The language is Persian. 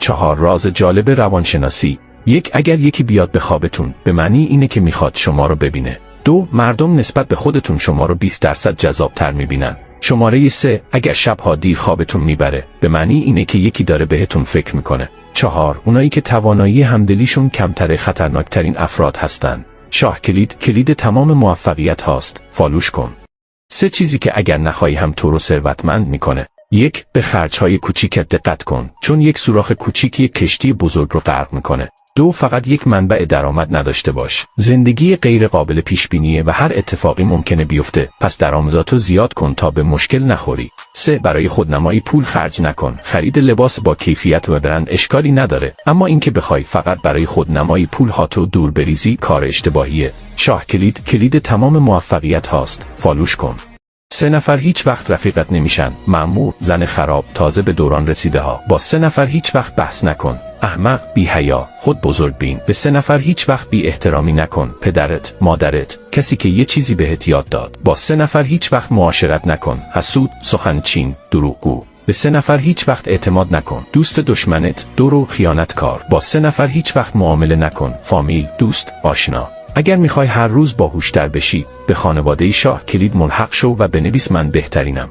4 راز جالب روانشناسی. 1. اگر یکی بیاد به خوابتون، به معنی اینه که میخواد شما رو ببینه. 2. مردم نسبت به خودتون شما رو 20% جذاب‌تر میبینن. شماره 3. اگر شبها دیر خوابتون میبره، به معنی اینه که یکی داره بهتون فکر میکنه. 4. اونایی که توانایی همدلیشون کمتره خطرناکترین افراد هستن. شاه کلید تمام موفقیت هاست. فالوش کن. 3 چیزی که اگر نخواهی هم تو رو ثروتمند میکنه. 1. به خرج‌های کوچیکت دقت کن، چون یک سوراخ کوچیک یک کشتی بزرگ رو غرق میکنه. 2. فقط یک منبع درآمد نداشته باش. زندگی غیر قابل پیش بینیه و هر اتفاقی ممکنه بیفته، پس درآمداتو زیاد کن تا به مشکل نخوری. 3. برای خودنمایی پول خرج نکن. خرید لباس با کیفیت و برند اشکالی نداره، اما اینکه بخوای فقط برای خودنمایی پول هاتو دور بریزی کار اشتباهیه. شاه کلید تمام موفقیت هاست. فالوش کن. 3 نفر هیچ وقت رفیقت نمیشن. مأمور، زن خراب، تازه به دوران رسیده ها. با 3 نفر هیچ وقت بحث نکن. احمق، بی حیا، خود بزرگ بین. به 3 نفر هیچ وقت بی احترامی نکن. پدرت، مادرت، کسی که یه چیزی بهت یاد داد. با 3 نفر هیچ وقت معاشرت نکن. حسود، سخنچین، دروغگو. به 3 نفر هیچ وقت اعتماد نکن. دوست دشمنت، دورو خیانتکار. با 3 نفر هیچ وقت معامله نکن. فامیل، دوست، آشنا. اگر میخوای هر روز باهوشتر بشی، به خانواده شاه کلید ملحق شو و بنویس من بهترینم.